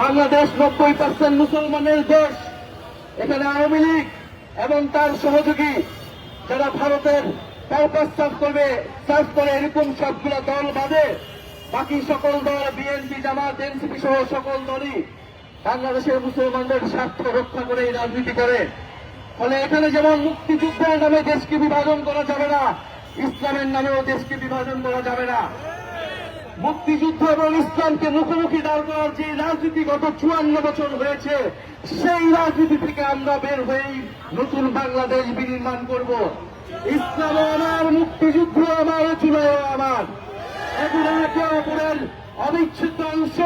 বাংলাদেশ 90% মুসলমানের দেশ। এখানে আওয়ামী লীগ এবং তার সহযোগী যারা ভারতের পারপাস সার্ভ করে এরকম সবগুলো দল বাদে বাকি সকল দল বিএনপি, জামাত, এনসিপি সহ সকল দলই বাংলাদেশের মুসলমানদের স্বার্থ রক্ষা করে এই রাজনীতি করে। ফলে এখানে যেমন মুক্তিযুদ্ধের নামে দেশকে বিভাজন করা যাবে না, ইসলামের নামেও দেশকে বিভাজন করা যাবে না। মুক্তিযুদ্ধ এবং ইসলামকে মুখোমুখি দাঁড় করার যে রাজনীতি গত 54 বছর হয়েছে, সেই রাজনীতি থেকে আমরা বের হয়েই নতুন বাংলাদেশ বিনির্মাণ করব। ইসলামও আমার, মুক্তিযুদ্ধ আমার, জুলাইও আমার। এগুলো একে অপরের অবিচ্ছেদ্য অংশ।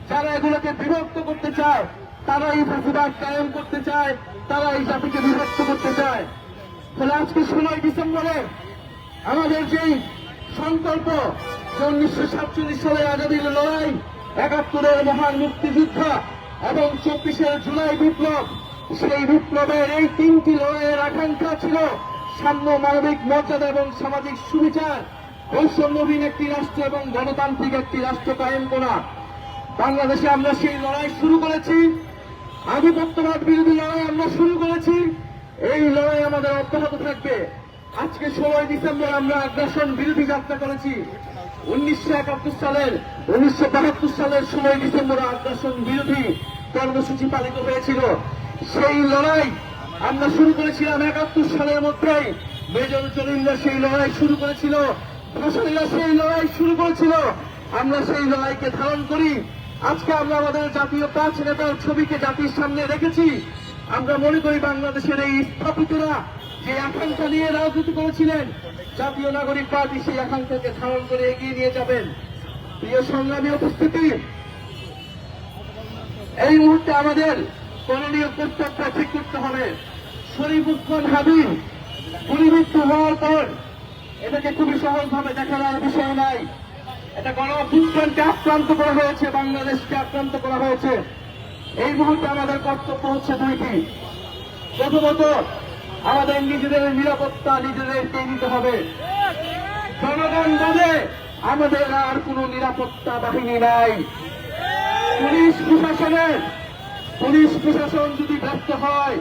যারা এগুলোকে বিভক্ত করতে চায়, তারা এই ফ্যাসিবাদ কায়েম করতে চায়, তারা এই জাতিকে বিভক্ত করতে চায়। ফলে আজকে 16 ডিসেম্বরে আমাদের যেই সংকল্প, 1947 সালে আজাদীর লড়াই, 71-এর মহান মুক্তিযুদ্ধ এবং 24-এর জুলাই বিপ্লব, সেই বিপ্লবের এই 3টি লড়াইয়ের আকাঙ্ক্ষা ছিল সাম্য, মানবিক মর্যাদা এবং সামাজিক সুবিচার, বৈষম্যহীন একটি রাষ্ট্র এবং গণতান্ত্রিক একটি রাষ্ট্র কায়েম করা। বাংলাদেশে আমরা সেই লড়াই শুরু করেছি, আধিপত্যবাদ বিরোধী লড়াই আমরা শুরু করেছি। এই লড়াই আমাদের অব্যাহত থাকবে। আজকে 16 ডিসেম্বর আমরা আগ্রাসন বিরোধী যাত্রা করেছি। 1971 সালের 16 ডিসেম্বর আগ্রাসন বিরোধী কর্মসূচি পালিত হয়েছিল। সেই লড়াই আমরা শুরু করেছিলাম 71 সালের মধ্যেই। মেজর জলিলরা সেই লড়াই শুরু করেছিল, প্রশাসনীরা সেই লড়াই শুরু করেছিল। আমরা সেই লড়াইকে ধারণ করি। আজকে আমরা আমাদের জাতীয় 5 নেতার ছবিকে জাতির সামনে রেখেছি। আমরা মনে করি বাংলাদেশের এই স্থাপিতরা যে আকাঙ্ক্ষা নিয়ে রাজনীতি করেছিলেন, জাতীয় নাগরিক পার্টি সেই আকাঙ্ক্ষাকে ধারণ করে এগিয়ে নিয়ে যাবেন। প্রিয় সংগ্রামী উপস্থিতি, এই মুহূর্তে আমাদের করণীয় কর্তব্য ঠিক করতে হবে। শরীফ ওসমান হাবিব গুলিবিদ্ধ হওয়ার পর এটাকে খুবই সহজভাবে দেখার বিষয় নাই। এটা গণ-অভ্যুত্থানকে আক্রান্ত করা হয়েছে, বাংলাদেশকে আক্রান্ত করা হয়েছে। এই মুহূর্তে আমাদের কর্তব্য হচ্ছে দুইটি। প্রথমত, আমাদের নিজেদের নিরাপত্তা নিজেদেরকে নিতে হবে। জনগণ বাদে আমাদের আর কোন নিরাপত্তা বাহিনী নাই। পুলিশ প্রশাসন যদি ব্যর্থ হয়,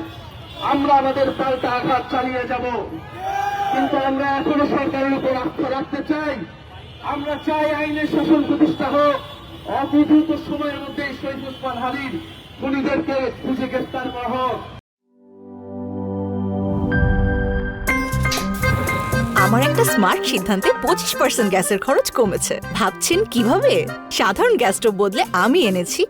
আমরা আমাদের পাল্টা আঘাত চালিয়ে যাব। কিন্তু আমরা এখনো সরকারের উপর আস্থা রাখতে চাই। আমরা চাই আইনের শাসন প্রতিষ্ঠা হোক। অতি দ্রুত সময়ের মধ্যে শহীদ ওসমান হাবিব খুনিদেরকে খুঁজে গ্রেফতার করা হোক। আমার একটা স্মার্ট সিদ্ধান্তে 25% গ্যাসের খরচ কমেছে। ভাবছেন কিভাবে? সাধারণ গ্যাস স্টোভ বদলে আমি এনেছি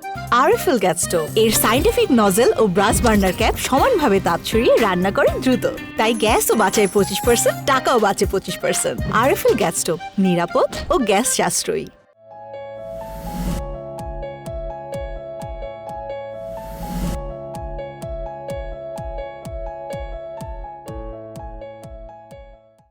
আরএফএল গ্যাস স্টোভ। এর সাইন্টিফিক নজল ও ব্রাস বার্নার ক্যাপ সমানভাবে তাপ ছড়িয়ে রান্না করে দ্রুত। তাই গ্যাসও বাঁচায় 25%, টাকাও বাঁচে 25%। আরএফএল গ্যাস স্টোভ, নিরাপদ ও গ্যাস সাশ্রয়ী।